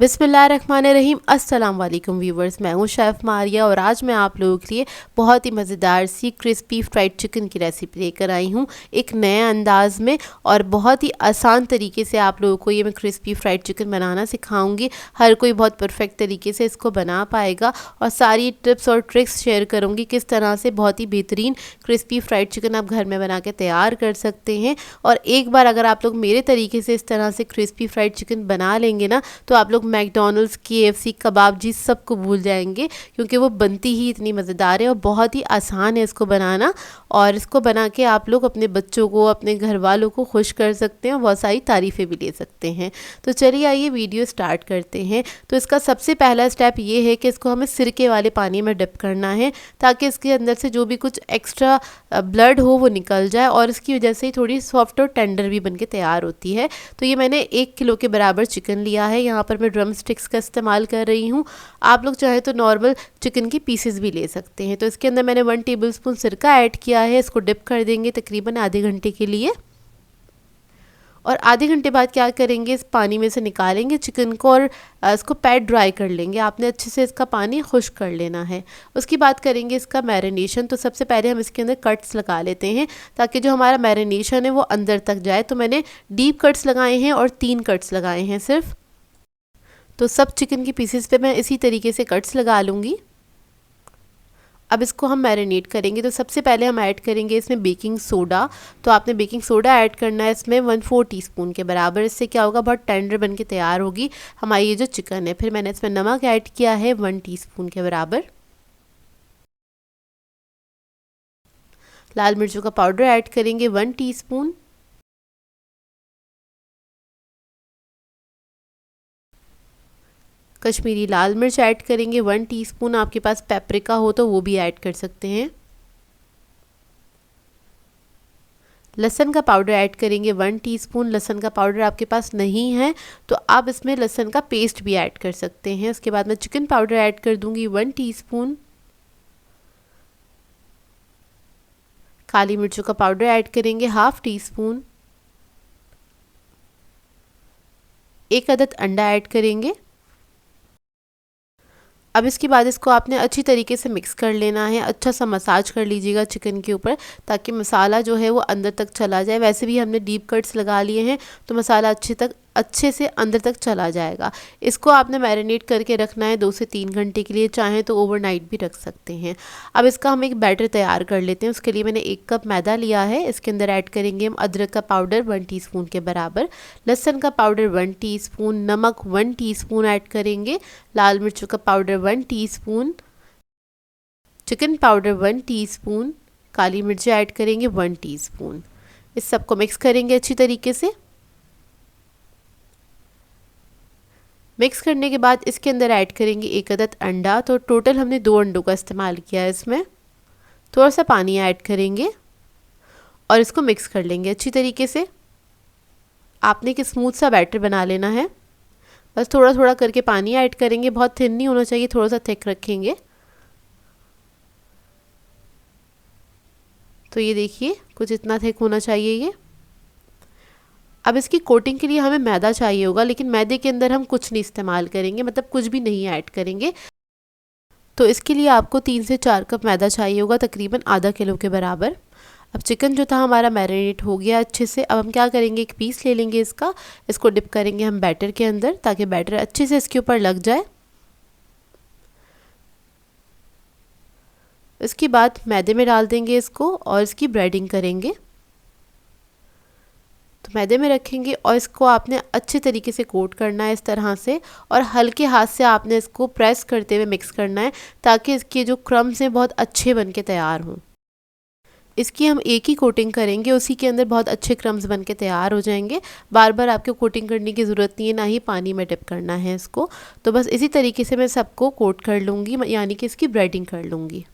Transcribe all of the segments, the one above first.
बिस्मिल्लाहिर्रहमानिर्रहीम। अस्सलाम वालेकुम व्यूवर्स, मैं हूँ शेफ़ मारिया और आज मैं आप लोगों के लिए बहुत ही मज़ेदार सी क्रिस्पी फ्राइड चिकन की रेसिपी लेकर आई हूँ एक नए अंदाज में। और बहुत ही आसान तरीके से आप लोगों को ये मैं क्रिस्पी फ्राइड चिकन बनाना सिखाऊंगी। हर कोई बहुत परफेक्ट तरीके से इसको बना पाएगा और सारी टिप्स और ट्रिक्स शेयर करूँगी किस तरह से बहुत ही बेहतरीन क्रिस्पी फ्राइड चिकन आप घर में बना के तैयार कर सकते हैं। और एक बार अगर आप लोग मेरे तरीके से इस तरह से क्रिस्पी फ्राइड चिकन बना लेंगे ना, तो आप लोग मैकडॉनल्ड्स, KFC, कबाबजी सबको भूल जाएंगे, क्योंकि वो बनती ही इतनी मज़ेदार है और बहुत ही आसान है इसको बनाना। और इसको बना के आप लोग अपने बच्चों को, अपने घर वालों को खुश कर सकते हैं और बहुत सारी तारीफ़ें भी ले सकते हैं। तो चलिए आइए वीडियो स्टार्ट करते हैं। तो इसका सबसे पहला स्टेप ये है कि इसको हमें सिरके वाले पानी में डिप करना है, ताकि इसके अंदर से जो भी कुछ एक्स्ट्रा ब्लड हो वो निकल जाए और इसकी वजह से थोड़ी सॉफ्ट और टेंडर भी बन के तैयार होती है। तो ये मैंने 1 किलो के बराबर चिकन लिया है। यहाँ पर मैं ड्रम स्टिक्स का इस्तेमाल कर रही हूँ। आप लोग चाहे तो नॉर्मल चिकन की पीसेस भी ले सकते हैं। तो इसके अंदर मैंने 1 टेबलस्पून सिरका ऐड किया है। इसको डिप कर देंगे तकरीबन आधे घंटे के लिए। और आधे घंटे बाद क्या करेंगे, इस पानी में से निकालेंगे चिकन को और इसको पैड ड्राई कर लेंगे। आपने अच्छे से इसका पानी खुश्क कर लेना है। उसकी बात करेंगे इसका मैरिनेशन। तो सबसे पहले हम इसके अंदर कट्स लगा लेते हैं, ताकि जो हमारा मैरिनेशन है वो अंदर तक जाए। तो मैंने डीप कट्स लगाए हैं और 3 कट्स लगाए हैं सिर्फ। तो सब चिकन की पीसेस पे मैं इसी तरीके से कट्स लगा लूँगी। अब इसको हम मैरिनेट करेंगे। तो सबसे पहले हम ऐड करेंगे इसमें बेकिंग सोडा। तो आपने बेकिंग सोडा ऐड करना है इसमें 1/4 टीस्पून के बराबर। इससे क्या होगा, बहुत टेंडर बन के तैयार होगी हमारी ये जो चिकन है। फिर मैंने इसमें नमक ऐड किया है 1 टीस्पून के बराबर। लाल मिर्चों का पाउडर ऐड करेंगे 1 टीस्पून। कश्मीरी लाल मिर्च ऐड करेंगे 1 टीस्पून। आपके पास पेपरिका हो तो वो भी ऐड कर सकते हैं। लहसुन का पाउडर ऐड करेंगे 1 टीस्पून। लहसुन का पाउडर आपके पास नहीं है तो आप इसमें लहसुन का पेस्ट भी ऐड कर सकते हैं। उसके बाद मैं चिकन पाउडर ऐड कर दूंगी 1 टीस्पून। काली मिर्चों का पाउडर ऐड करेंगे 1/2 टीस्पून। 1 अदद अंडा ऐड करेंगे। अब इसके बाद इसको आपने अच्छी तरीके से मिक्स कर लेना है। अच्छा सा मसाज कर लीजिएगा चिकन के ऊपर, ताकि मसाला जो है वो अंदर तक चला जाए। वैसे भी हमने डीप कट्स लगा लिए हैं तो मसाला अच्छे से अंदर तक चला जाएगा। इसको आपने मैरिनेट करके रखना है 2 से 3 घंटे के लिए। चाहें तो ओवरनाइट भी रख सकते हैं। अब इसका हम एक बैटर तैयार कर लेते हैं। उसके लिए मैंने 1 कप मैदा लिया है। इसके अंदर ऐड करेंगे हम अदरक का पाउडर 1 टीस्पून के बराबर, लहसुन का पाउडर 1 टीस्पून, नमक 1 टीस्पून ऐड करेंगे, लाल मिर्चों का powder 1 teaspoon, chicken powder 1 teaspoon, काली मिर्चें ऐड करेंगे 1 टीस्पून। इस सबको मिक्स करेंगे अच्छी तरीके से। मिक्स करने के बाद इसके अंदर ऐड करेंगे 1 अदद अंडा। तो टोटल हमने 2 अंडों का इस्तेमाल किया है। इसमें थोड़ा सा पानी ऐड करेंगे और इसको मिक्स कर लेंगे अच्छी तरीके से। आपने एक स्मूथ सा बैटर बना लेना है। बस थोड़ा थोड़ा करके पानी ऐड करेंगे, बहुत थिन नहीं होना चाहिए, थोड़ा सा थिक रखेंगे। तो ये देखिए कुछ इतना थिक होना चाहिए ये। अब इसकी कोटिंग के लिए हमें मैदा चाहिए होगा, लेकिन मैदे के अंदर हम कुछ नहीं इस्तेमाल करेंगे, मतलब कुछ भी नहीं ऐड करेंगे। तो इसके लिए आपको 3 से 4 कप मैदा चाहिए होगा, तकरीबन आधा किलो के बराबर। अब चिकन जो था हमारा मैरिनेट हो गया अच्छे से। अब हम क्या करेंगे, एक पीस ले लेंगे इसका। इसको डिप करेंगे हम बैटर के अंदर, ताकि बैटर अच्छे से इसके ऊपर लग जाए। इसके बाद मैदे में डाल देंगे इसको और इसकी ब्रेडिंग करेंगे। तो मैदे में रखेंगे और इसको आपने अच्छे तरीके से कोट करना है इस तरह से, और हल्के हाथ से आपने इसको प्रेस करते हुए मिक्स करना है, ताकि इसके जो क्रम्स हैं बहुत अच्छे बन के तैयार हों। इसकी हम एक ही कोटिंग करेंगे, उसी के अंदर बहुत अच्छे क्रम्स बन के तैयार हो जाएंगे। बार बार आपको कोटिंग करने की ज़रूरत नहीं है, ना ही पानी में डिप करना है इसको। तो बस इसी तरीके से मैं सबको कोट कर लूँगी, यानी कि इसकी ब्रेडिंग कर लूँगी।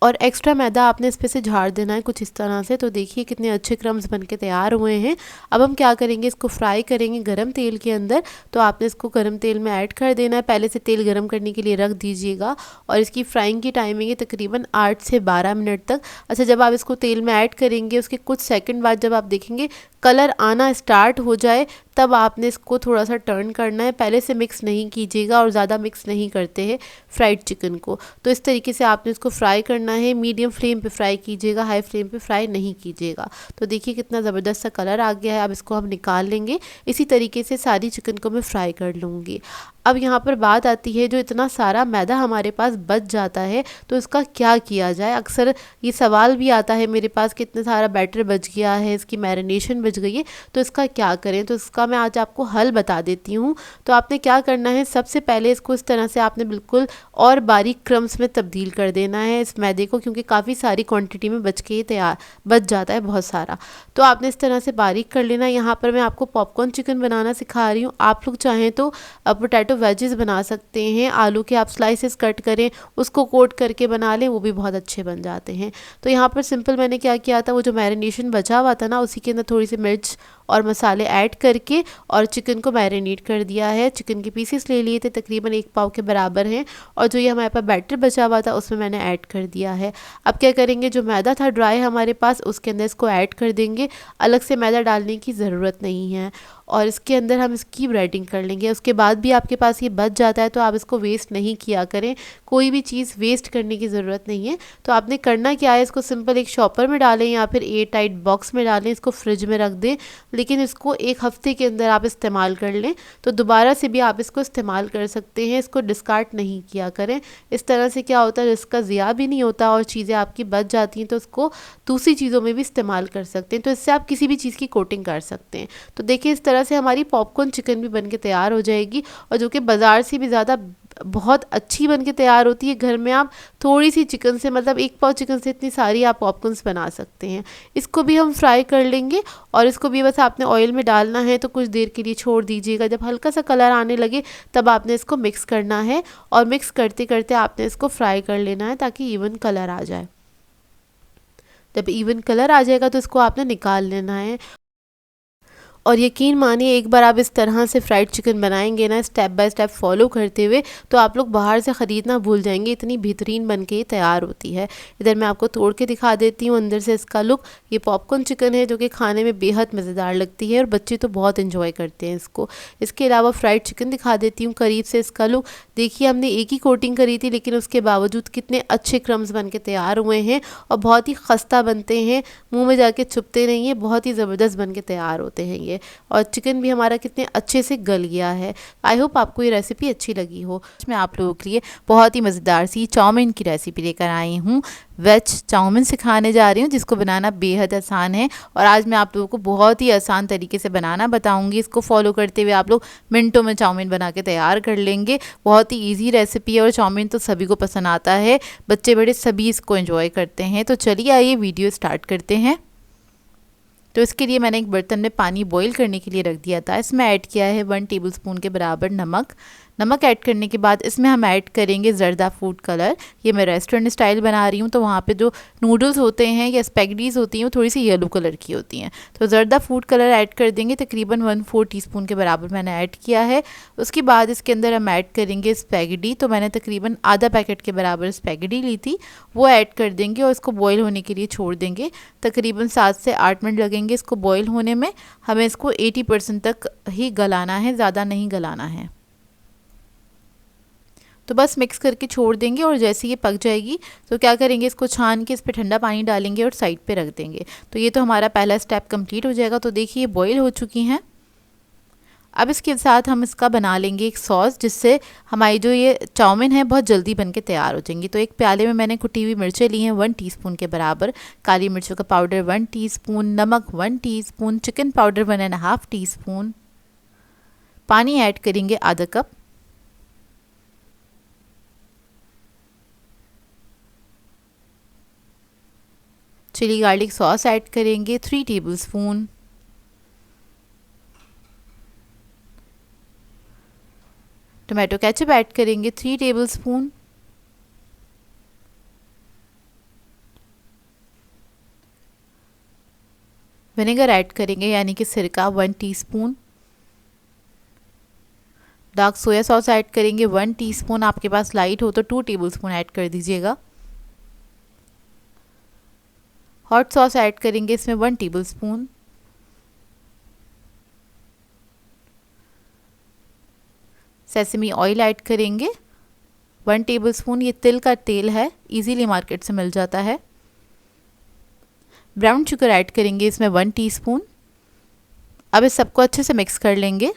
और एक्स्ट्रा मैदा आपने इस पे से झाड़ देना है कुछ इस तरह से। तो देखिए कितने अच्छे क्रम्स बन के तैयार हुए हैं। अब हम क्या करेंगे, इसको फ्राई करेंगे गरम तेल के अंदर। तो आपने इसको गरम तेल में ऐड कर देना है, पहले से तेल गरम करने के लिए रख दीजिएगा। और इसकी फ्राइंग की टाइमिंग है तकरीबन 8 से 12 मिनट तक। अच्छा, जब आप इसको तेल में ऐड करेंगे उसके कुछ सेकंड बाद जब आप देखेंगे कलर आना स्टार्ट हो जाए, तब आपने इसको थोड़ा सा टर्न करना है। पहले से मिक्स नहीं कीजिएगा और ज़्यादा मिक्स नहीं करते हैं फ्राइड चिकन को। तो इस तरीके से आपने इसको फ्राई करना है, मीडियम फ्लेम पे फ्राई कीजिएगा, हाई फ्लेम पे फ्राई नहीं कीजिएगा। तो देखिए कितना ज़बरदस्त सा कलर आ गया है। अब इसको हम निकाल लेंगे। इसी तरीके से सारी चिकन को मैं फ्राई कर लूँगी। अब यहाँ पर बात आती है, जो इतना सारा मैदा हमारे पास बच जाता है तो इसका क्या किया जाए। अक्सर ये सवाल भी आता है मेरे पास कि इतना सारा बैटर बच गया है, इसकी मैरिनेशन बच गई है, तो इसका क्या करें। तो इसका मैं आज आपको हल बता देती हूँ। तो आपने क्या करना है, सबसे पहले इसको इस तरह से आपने बिल्कुल और बारीक क्रम्स में तब्दील कर देना है इस मैदे को, क्योंकि काफ़ी सारी क्वांटिटी में बच जाता है बहुत सारा। तो आपने इस तरह से बारीक कर लेना। यहाँ पर मैं आपको पॉपकॉर्न चिकन बनाना सिखा रही हूँ। आप लोग चाहें तो पोटैटो वेजेस बना सकते हैं, आलू के आप स्लाइसेस कट करें, उसको कोट करके बना लें, वो भी बहुत अच्छे बन जाते हैं। तो यहाँ पर सिंपल मैंने क्या किया था, वो जो मैरिनेशन बचा हुआ था ना, उसी के अंदर थोड़ी सी मिर्च और मसाले ऐड करके और चिकन को मैरिनेट कर दिया है। चिकन के पीसेस ले लिए थे, तकरीबन 1 पाव के बराबर हैं, और जो ये हमारे पास बैटर बचा हुआ था उसमें मैंने ऐड कर दिया है। अब क्या करेंगे, जो मैदा था ड्राई हमारे पास, उसके अंदर इसको ऐड कर देंगे। अलग से मैदा डालने की ज़रूरत नहीं है। और इसके अंदर हम इसकी ब्रेडिंग कर लेंगे। उसके बाद भी आपके पास ये बच जाता है तो आप इसको वेस्ट नहीं किया करें, कोई भी चीज़ वेस्ट करने की ज़रूरत नहीं है। तो आपने करना क्या है, इसको सिंपल एक शॉपर में डालें या फिर एयर टाइट बॉक्स में डालें, इसको फ्रिज में रख दें, लेकिन इसको 1 हफ्ते के अंदर आप इस्तेमाल कर लें तो दोबारा से भी आप इसको इस्तेमाल कर सकते हैं। इसको डिस्कार्ड नहीं किया करें। इस तरह से क्या होता है, इसका ज़िया भी नहीं होता और चीज़ें आपकी बच जाती हैं, तो उसको दूसरी चीज़ों में भी इस्तेमाल कर सकते हैं। तो इससे आप किसी भी चीज़ की कोटिंग कर सकते हैं। तो देखिए इस तरह से हमारी पॉपकॉर्न चिकन भी बन के तैयार हो जाएगी, और जो कि बाज़ार से भी ज़्यादा बहुत अच्छी बन के तैयार होती है। घर में आप थोड़ी सी चिकन से, मतलब 1 पाव चिकन से इतनी सारी आप पॉपकॉर्न्स बना सकते हैं। इसको भी हम फ्राई कर लेंगे, और इसको भी बस आपने ऑयल में डालना है तो कुछ देर के लिए छोड़ दीजिएगा। जब हल्का सा कलर आने लगे तब आपने इसको मिक्स करना है, और मिक्स करते करते आपने इसको फ्राई कर लेना है ताकि इवन कलर आ जाए। जब इवन कलर आ जाएगा तो इसको आपने निकाल लेना है। और यकीन मानिए, एक बार आप इस तरह से फ्राइड चिकन बनाएंगे ना, स्टेप बाय स्टेप फॉलो करते हुए, तो आप लोग बाहर से ख़रीदना भूल जाएंगे, इतनी बेहतरीन बन के ये तैयार होती है। इधर मैं आपको तोड़ के दिखा देती हूँ अंदर से इसका लुक। ये पॉपकॉर्न चिकन है जो कि खाने में बेहद मज़ेदार लगती है और बच्चे तो बहुत इन्जॉय करते हैं इसको। इसके अलावा फ्राइड चिकन दिखा देती हूँ करीब से इसका लुक। देखिए हमने एक ही कोटिंग करी थी, लेकिन उसके बावजूद कितने अच्छे क्रम्स बन के तैयार हुए हैं, और बहुत ही खस्ता बनते हैं, मुँह में जाके छुपते नहीं है, बहुत ही ज़बरदस्त बन के तैयार होते हैं ये। और चिकन भी हमारा कितने अच्छे से गल गया है। आई होप आपको ये रेसिपी अच्छी लगी हो। मैं आप लोगों के लिए बहुत ही मज़ेदार सी चाउमीन की रेसिपी लेकर आई हूँ। वेज चाउमीन सिखाने जा रही हूँ जिसको बनाना बेहद आसान है, और आज मैं आप लोगों को बहुत ही आसान तरीके से बनाना बताऊँगी। इसको फॉलो करते हुए आप लोग मिनटों में चाउमीन बना के तैयार कर लेंगे। बहुत ही ईजी रेसिपी है, और चाउमीन तो सभी को पसंद आता है, बच्चे बड़े सभी इसको एंजॉय करते हैं। तो चलिए आइए वीडियो स्टार्ट करते हैं। तो इसके लिए मैंने एक बर्तन में पानी बॉईल करने के लिए रख दिया था। इसमें ऐड किया है 1 टेबलस्पून के बराबर नमक। नमक ऐड करने के बाद इसमें हम ऐड करेंगे ज़रदा फूड कलर। ये मैं रेस्टोरेंट स्टाइल बना रही हूँ, तो वहाँ पे जो नूडल्स होते हैं या स्पैगेटीज़ होती हैं वो थोड़ी सी येलो कलर की होती हैं। तो ज़रदा फूड कलर ऐड कर देंगे, तकरीबन 1/4 टीस्पून के बराबर मैंने ऐड किया है। उसके बाद इसके अंदर हम ऐड करेंगे स्पैगेटी। तो मैंने तकरीबन आधा पैकेट के बराबर स्पैगेटी ली थी, वो ऐड कर देंगे और इसको बॉयल होने के लिए छोड़ देंगे। तकरीबन 7 से 8 मिनट लगेंगे इसको बॉयल होने में। हमें इसको 80% तक ही गलाना है, ज़्यादा नहीं गलाना है। तो बस मिक्स करके छोड़ देंगे, और जैसे ये पक जाएगी तो क्या करेंगे, इसको छान के इस पर ठंडा पानी डालेंगे और साइड पे रख देंगे। तो ये तो हमारा पहला स्टेप कंप्लीट हो जाएगा। तो देखिए ये बॉईल हो चुकी हैं। अब इसके साथ हम इसका बना लेंगे एक सॉस, जिससे हमारी जो ये चाउमीन है बहुत जल्दी बन के तैयार हो जाएंगी। तो एक प्याले में मैंने कुटी हुई मिर्चें ली हैं 1 टीस्पून के बराबर, काली मिर्चों का पाउडर 1 टीस्पून, नमक 1 टीस्पून, चिकन पाउडर 1.5 टीस्पून, पानी ऐड करेंगे आधा cup, chilli garlic sauce add करेंगे 3 टेबलस्पून, टोमेटो केचप ऐड करेंगे 3 टेबलस्पून, विनेगर ऐड करेंगे यानी कि सिरका 1 teaspoon. Dark soya sauce add करेंगे 1 टीस्पून, आपके पास लाइट हो तो 2 टेबलस्पून ऐड कर दीजिएगा। हॉट सॉस ऐड करेंगे इसमें 1 टेबलस्पून। सेसमी ऑयल ऐड करेंगे 1 टेबलस्पून, ये तिल का तेल है, इजीली मार्केट से मिल जाता है। ब्राउन शुगर ऐड करेंगे इसमें 1 टीस्पून। अब इस सबको अच्छे से मिक्स कर लेंगे।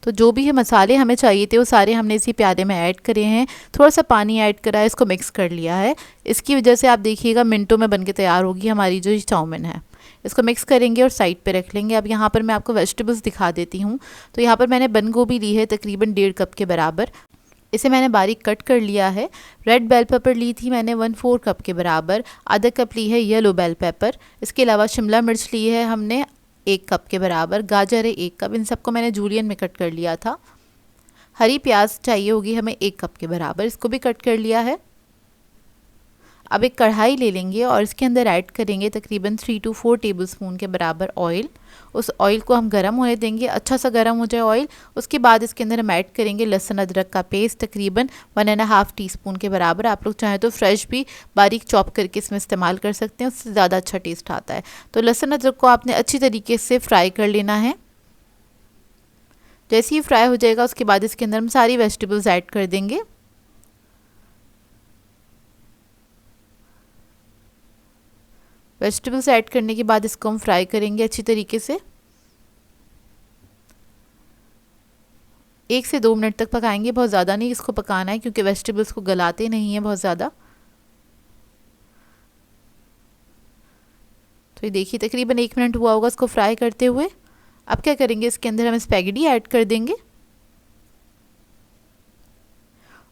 तो जो भी है मसाले हमें चाहिए थे वो सारे हमने इसी प्याले में ऐड करे हैं। थोड़ा सा पानी ऐड करा है, इसको मिक्स कर लिया है। इसकी वजह से आप देखिएगा मिनटों में बनके तैयार होगी हमारी जो चाउमीन है। इसको मिक्स करेंगे और साइड पे रख लेंगे। अब यहाँ पर मैं आपको वेजिटेबल्स दिखा देती हूँ। तो यहाँ पर मैंने बंद गोभी ली है तकरीबन 1.5 कप के बराबर, इसे मैंने बारीक कट कर लिया है। रेड बेल पेपर ली थी मैंने 1/4 कप के बराबर। आधा कप ली है येलो बेल पेपर। इसके अलावा शिमला मिर्च ली है हमने 1 कप के बराबर। गाजर है 1 कप, इन सबको मैंने जूलियन में कट कर लिया था। हरी प्याज चाहिए होगी हमें 1 कप के बराबर, इसको भी कट कर लिया है। अब एक कढ़ाई ले लेंगे और इसके अंदर ऐड करेंगे तकरीबन 3 to 4 टेबलस्पून के बराबर ऑयल। उस ऑयल को हम गरम होने देंगे, अच्छा सा गरम हो जाए ऑयल। उसके बाद इसके अंदर हम ऐड करेंगे लहसुन अदरक का पेस्ट तकरीबन 1.5 टीस्पून के बराबर। आप लोग चाहें तो फ्रेश भी बारीक चॉप करके इसमें इस्तेमाल कर सकते हैं, उससे ज़्यादा अच्छा टेस्ट आता है। तो लहसुन अदरक को आपने अच्छी तरीके से फ्राई कर लेना है। जैसे ही फ्राई हो जाएगा उसके बाद इसके अंदर हम सारी वेजिटेबल्स ऐड कर देंगे। वेजिटेबल्स ऐड करने के बाद इसको हम फ्राई करेंगे अच्छी तरीके से। 1 से 2 मिनट तक पकाएंगे, बहुत ज़्यादा नहीं इसको पकाना है क्योंकि वेजिटेबल्स को गलाते नहीं है बहुत ज़्यादा। तो ये देखिए तकरीबन 1 मिनट हुआ होगा इसको फ्राई करते हुए। अब क्या करेंगे, इसके अंदर हम स्पैगेटी ऐड कर देंगे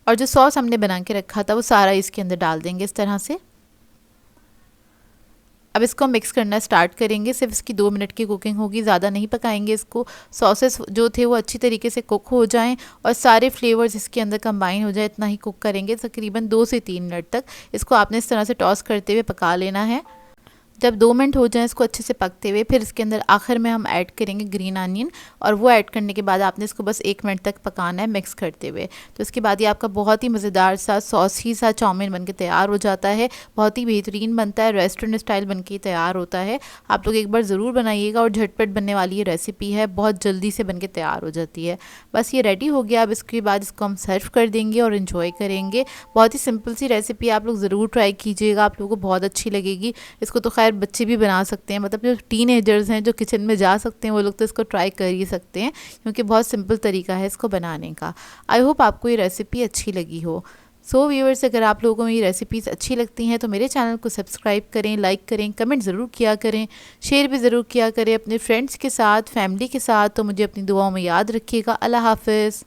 और जो सॉस हमने बना के रखा था वो सारा इसके अंदर डाल देंगे इस तरह से। अब इसको मिक्स करना स्टार्ट करेंगे। सिर्फ इसकी 2 मिनट की कुकिंग होगी, ज़्यादा नहीं पकाएंगे इसको। सॉसेस जो थे वो अच्छी तरीके से कुक हो जाएं और सारे फ्लेवर्स इसके अंदर कंबाइन हो जाए, इतना ही कुक करेंगे। तकरीबन 2 से 3 मिनट तक इसको आपने इस तरह से टॉस करते हुए पका लेना है। जब 2 मिनट हो जाएं इसको अच्छे से पकते हुए, फिर इसके अंदर आखिर में हम ऐड करेंगे ग्रीन अनियन और वो ऐड करने के बाद आपने इसको बस 1 मिनट तक पकाना है मिक्स करते हुए। तो इसके बाद ये आपका बहुत ही मज़ेदार सा सॉसी सा चाउमीन बनके तैयार हो जाता है। बहुत ही बेहतरीन बनता है, रेस्टोरेंट स्टाइल बनके तैयार होता है। आप लोग एक बार ज़रूर बनाइएगा और झटपट बनने वाली ये रेसिपी है, बहुत जल्दी से बनके तैयार हो जाती है। बस ये रेडी हो गया। अब इसके बाद इसको हम सर्व कर देंगे और इन्जॉय करेंगे। बहुत ही सिंपल सी रेसिपी, आप लोग ज़रूर ट्राई कीजिएगा, आप लोगों को बहुत अच्छी लगेगी। इसको तो खैर बच्चे भी बना सकते हैं, मतलब जो टीनेजर्स हैं जो किचन में जा सकते हैं वो लोग तो इसको ट्राई कर ही सकते हैं क्योंकि बहुत सिंपल तरीका है इसको बनाने का। आई होप आपको ये रेसिपी अच्छी लगी हो। सो व्यूअर्स, अगर आप लोगों को ये रेसिपीज़ अच्छी लगती हैं तो मेरे चैनल को सब्सक्राइब करें, लाइक करें, कमेंट ज़रूर किया करें, शेयर भी ज़रूर किया करें अपने फ्रेंड्स के साथ, फैमिली के साथ। तो मुझे अपनी दुआओं में याद रखिएगा। अल्लाह हाफ़िज़।